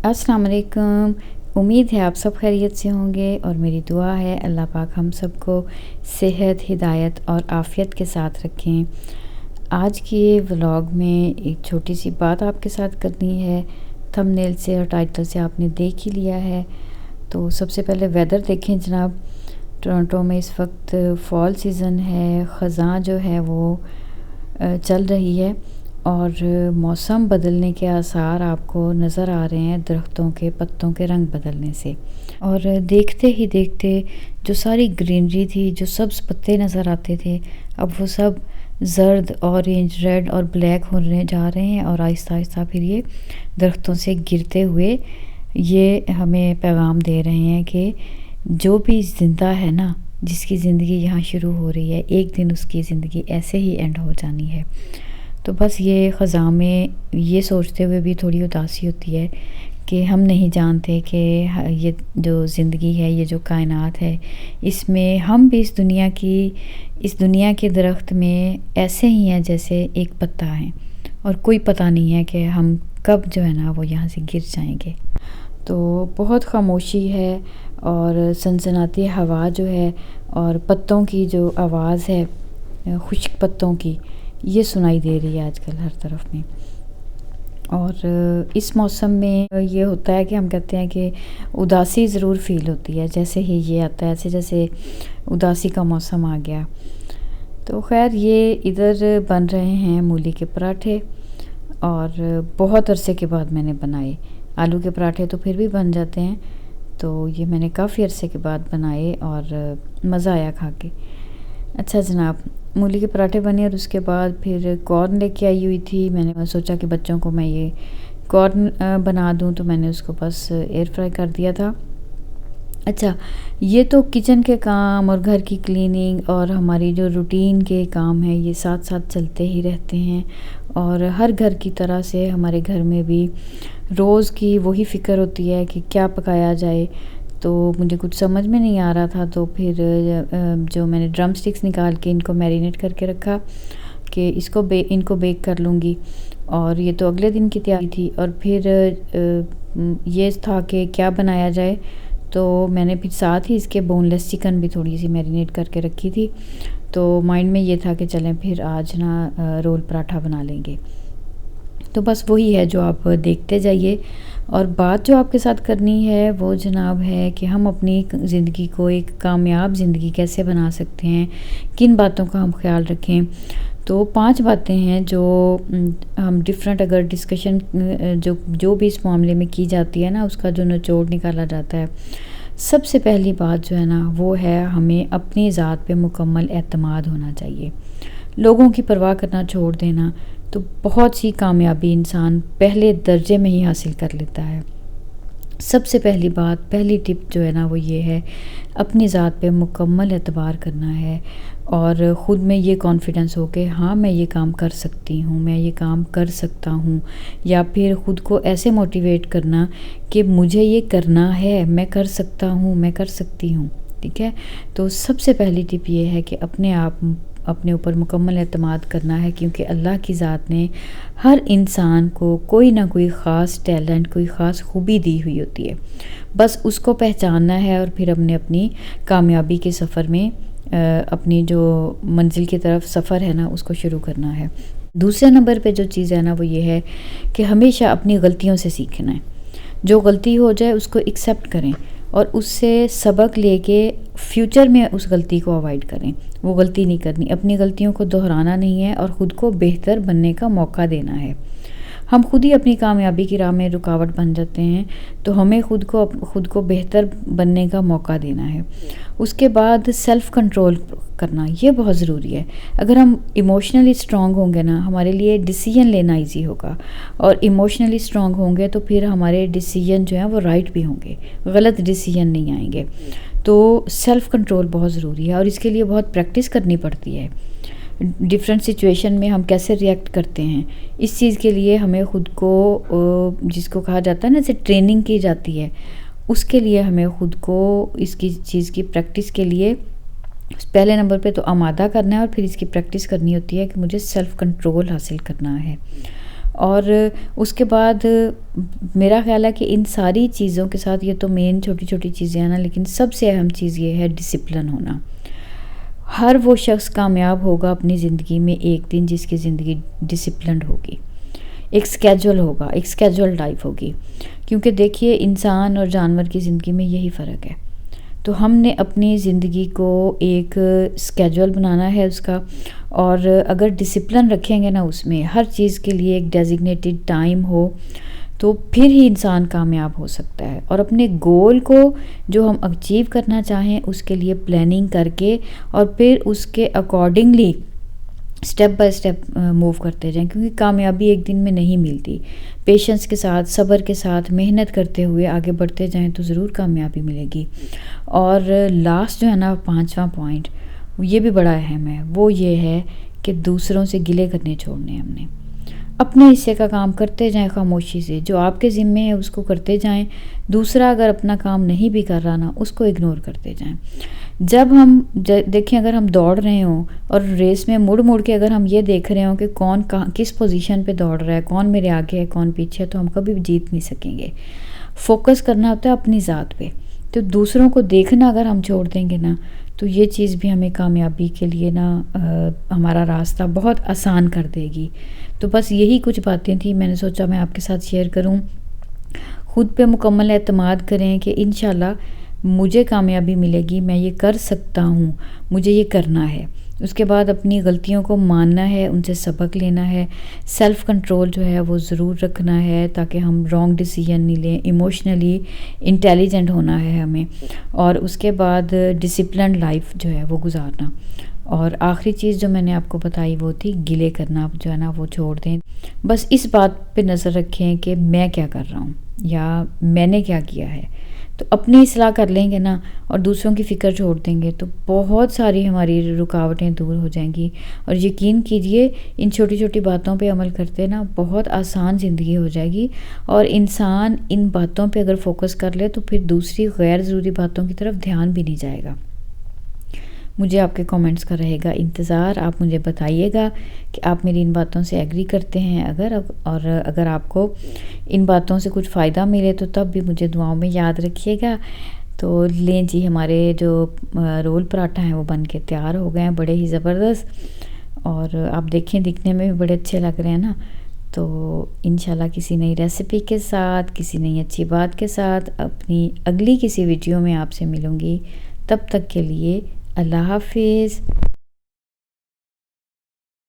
अस्सलाम वालेकुम। उम्मीद है आप सब खैरियत से होंगे और मेरी दुआ है अल्लाह पाक हम सबको सेहत, हिदायत और आफ़ियत के साथ रखें। आज के व्लॉग में एक छोटी सी बात आपके साथ करनी है। थंबनेल से और टाइटल से आपने देख ही लिया है। तो सबसे पहले वेदर देखें जनाब। टोरंटो में इस वक्त फ़ॉल सीज़न है, ख़ज़ां जो है वो चल रही है और मौसम बदलने के आसार आपको नज़र आ रहे हैं दरख्तों के पत्तों के रंग बदलने से। और देखते ही देखते जो सारी ग्रीनरी थी, जो सब्ज़ पत्ते नज़र आते थे, अब वो सब ज़र्द, ऑरेंज, रेड और ब्लैक होने जा रहे हैं और आहिस्ता आहिस्ता फिर ये दरख्तों से गिरते हुए ये हमें पैगाम दे रहे हैं कि जो भी ज़िंदा है ना, जिसकी ज़िंदगी यहाँ शुरू हो रही है, एक दिन उसकी ज़िंदगी ऐसे ही एंड हो जानी है। तो बस ये ख़ज़ां में ये सोचते हुए भी थोड़ी उदासी होती है कि हम नहीं जानते कि ये जो ज़िंदगी है, ये जो कायनात है, इसमें हम भी इस दुनिया के दरख्त में ऐसे ही हैं जैसे एक पत्ता है और कोई पता नहीं है कि हम कब जो है ना वो यहाँ से गिर जाएंगे। तो बहुत खामोशी है और सनसनाती हवा जो है और पत्तों की जो आवाज़ है, खुश्क पत्तों की, ये सुनाई दे रही है आजकल हर तरफ में। और इस मौसम में ये होता है कि हम कहते हैं कि उदासी ज़रूर फ़ील होती है। जैसे ही ये आता है, ऐसे जैसे उदासी का मौसम आ गया। तो खैर ये इधर बन रहे हैं मूली के पराठे और बहुत अरसे के बाद मैंने बनाए। आलू के पराठे तो फिर भी बन जाते हैं, तो ये मैंने काफ़ी अरसे के बाद बनाए और मज़ा आया खा के। अच्छा जनाब, मूली के पराठे बने और उसके बाद फिर कॉर्न लेके आई हुई थी। मैंने सोचा कि बच्चों को मैं ये कॉर्न बना दूं, तो मैंने उसको बस एयर फ्राई कर दिया था। अच्छा, ये तो किचन के काम और घर की क्लीनिंग और हमारी जो रूटीन के काम है, ये साथ साथ चलते ही रहते हैं। और हर घर की तरह से हमारे घर में भी रोज़ की वही फ़िक्र होती है कि क्या पकाया जाए। तो मुझे कुछ समझ में नहीं आ रहा था, तो फिर जो मैंने ड्रम स्टिक्स निकाल के इनको मैरिनेट करके रखा कि इनको बेक कर लूँगी। और ये तो अगले दिन की तैयारी थी। और फिर ये था कि क्या बनाया जाए, तो मैंने फिर साथ ही इसके बोनलेस चिकन भी थोड़ी सी मैरिनेट करके रखी थी। तो माइंड में ये था कि चलें फिर आज ना रोल पराठा बना लेंगे। तो बस वही है जो आप देखते जाइए। और बात जो आपके साथ करनी है वो जनाब है कि हम अपनी ज़िंदगी को एक कामयाब ज़िंदगी कैसे बना सकते हैं, किन बातों का हम ख्याल रखें। तो 5 बातें हैं जो हम डिफरेंट अगर डिस्कशन जो भी इस मामले में की जाती है ना, उसका जो निचोड़ निकाला जाता है। सबसे पहली बात जो है ना वो है, हमें अपनी ज़ात पे मुकम्मल एतमाद होना चाहिए। लोगों की परवाह करना छोड़ देना, तो बहुत सी कामयाबी इंसान पहले दर्जे में ही हासिल कर लेता है। सबसे पहली बात, पहली टिप जो है ना वो ये है, अपनी ज़ात पे मुकम्मल एतबार करना है और ख़ुद में ये कॉन्फिडेंस हो कि हाँ मैं ये काम कर सकती हूँ, मैं ये काम कर सकता हूँ। या फिर ख़ुद को ऐसे मोटिवेट करना कि मुझे ये करना है, मैं कर सकता हूँ, मैं कर सकती हूँ। ठीक है, तो सबसे पहली टिप ये है कि अपने ऊपर मुकम्मल एतमाद करना है, क्योंकि अल्लाह की ज़ात ने हर इंसान को कोई ना कोई ख़ास टैलेंट, कोई ख़ास खूबी दी हुई होती है। बस उसको पहचानना है और फिर हमने अपनी कामयाबी के सफ़र में अपनी जो मंजिल की तरफ सफ़र है ना उसको शुरू करना है। दूसरे नंबर पे जो चीज़ है ना वो ये है कि हमेशा अपनी गलतियों से सीखना है। जो गलती हो जाए उसको एक्सेप्ट करें और उससे सबक लेके फ्यूचर में उस गलती को अवॉइड करें। वो गलती नहीं करनी, अपनी गलतियों को दोहराना नहीं है और ख़ुद को बेहतर बनने का मौका देना है। हम खुद ही अपनी कामयाबी की राह में रुकावट बन जाते हैं, तो हमें खुद को बेहतर बनने का मौका देना है। उसके बाद सेल्फ़ कंट्रोल करना, ये बहुत ज़रूरी है। अगर हम इमोशनली स्ट्रॉन्ग होंगे ना, हमारे लिए डिसीजन लेना इजी होगा। और इमोशनली स्ट्रॉन्ग होंगे तो फिर हमारे डिसीजन जो हैं वो राइट भी होंगे, गलत डिसीजन नहीं आएंगे। तो सेल्फ़ कंट्रोल बहुत ज़रूरी है और इसके लिए बहुत प्रैक्टिस करनी पड़ती है। डिफरेंट सिचुएशन में हम कैसे रिएक्ट करते हैं, इस चीज़ के लिए हमें ख़ुद को, जिसको कहा जाता है ना, जैसे ट्रेनिंग की जाती है, उसके लिए हमें ख़ुद को इसकी चीज़ की प्रैक्टिस के लिए पहले नंबर पे तो आमादा करना है और फिर इसकी प्रैक्टिस करनी होती है कि मुझे सेल्फ़ कंट्रोल हासिल करना है। اور اس کے بعد میرا خیال ہے کہ ان ساری چیزوں کے ساتھ یہ تو مین چھوٹی چھوٹی چیزیں ہیں نا، لیکن سب سے اہم چیز یہ ہے ڈسپلن ہونا۔ ہر وہ شخص کامیاب ہوگا اپنی زندگی میں ایک دن جس کی زندگی ڈسپلنڈ ہوگی، ایک سکیجول ہوگا، ایک سکیجول لائف ہوگی۔ کیونکہ دیکھیے انسان اور جانور کی زندگی میں یہی فرق ہے۔ تو ہم نے اپنی زندگی کو ایک سکیجول بنانا ہے اس کا، اور اگر ڈسپلن رکھیں گے نا اس میں، ہر چیز کے لیے ایک ڈیزگنیٹڈ ٹائم ہو، تو پھر ہی انسان کامیاب ہو سکتا ہے۔ اور اپنے گول کو جو ہم اچیو کرنا چاہیں اس کے لیے پلاننگ کر کے، اور پھر اس کے accordingly step by step move کرتے جائیں، کیونکہ کامیابی ایک دن میں نہیں ملتی۔ پیشنس کے ساتھ، صبر کے ساتھ، محنت کرتے ہوئے آگے بڑھتے جائیں تو ضرور کامیابی ملے گی۔ اور لاسٹ جو ہے نا 5واں پوائنٹ، یہ بھی بڑا اہم ہے، وہ یہ ہے کہ دوسروں سے گلے کرنے چھوڑنے ہم نے۔ اپنے حصے کا کام کرتے جائیں خاموشی سے، جو آپ کے ذمے ہے اس کو کرتے جائیں۔ دوسرا اگر اپنا کام نہیں بھی کر رہا نا، اس کو اگنور کرتے جائیں۔ جب ہم دیکھیں، اگر ہم دوڑ رہے ہوں اور ریس میں مڑ کے اگر ہم یہ دیکھ رہے ہوں کہ کون کس پوزیشن پہ دوڑ رہا ہے، کون میرے آگے ہے کون پیچھے ہے، تو ہم کبھی بھی جیت نہیں سکیں گے۔ فوکس کرنا ہوتا ہے اپنی ذات پہ۔ تو دوسروں کو دیکھنا اگر ہم چھوڑ دیں گے نا، تو یہ چیز بھی ہمیں کامیابی کے لیے نا ہمارا راستہ بہت آسان کر دے گی۔ تو بس یہی کچھ باتیں تھیں، میں نے سوچا میں آپ کے ساتھ شیئر کروں۔ خود پہ مکمل اعتماد کریں کہ انشاءاللہ مجھے کامیابی ملے گی، میں یہ کر سکتا ہوں، مجھے یہ کرنا ہے۔ اس کے بعد اپنی غلطیوں کو ماننا ہے، ان سے سبق لینا ہے، سیلف کنٹرول جو ہے وہ ضرور رکھنا ہے تاکہ ہم رانگ ڈیسیژن نہیں لیں، ایموشنلی انٹیلیجنٹ ہونا ہے ہمیں، اور اس کے بعد ڈسپلنڈ لائف جو ہے وہ گزارنا۔ اور آخری چیز جو میں نے آپ کو بتائی وہ تھی گلے کرنا جو ہے نا وہ چھوڑ دیں۔ بس اس بات پہ نظر رکھیں کہ میں کیا کر رہا ہوں یا میں نے کیا کیا ہے۔ تو اپنی اصلاح کر لیں گے نا اور دوسروں کی فکر چھوڑ دیں گے تو بہت ساری ہماری رکاوٹیں دور ہو جائیں گی۔ اور یقین کیجئے ان چھوٹی چھوٹی باتوں پہ عمل کرتے نا بہت آسان زندگی ہو جائے گی، اور انسان ان باتوں پہ اگر فوکس کر لے تو پھر دوسری غیر ضروری باتوں کی طرف دھیان بھی نہیں جائے گا۔ مجھے آپ کے کامنٹس کا رہے گا انتظار، آپ مجھے بتائیے گا کہ آپ میری ان باتوں سے ایگری کرتے ہیں اور اگر آپ کو ان باتوں سے کچھ فائدہ ملے تو تب بھی مجھے دعاؤں میں یاد رکھیے گا۔ تو لیں جی، ہمارے جو رول پراٹھا ہیں وہ بن کے تیار ہو گئے ہیں، بڑے ہی زبردست، اور آپ دیکھیں دکھنے میں بھی بڑے اچھے لگ رہے ہیں نا۔ تو انشاءاللہ کسی نئی ریسیپی کے ساتھ، کسی نئی اچھی بات کے ساتھ اپنی اگلی کسی ویڈیو میں آپ سے ملوں گی۔ تب تک کے لیے اللہ حافظ۔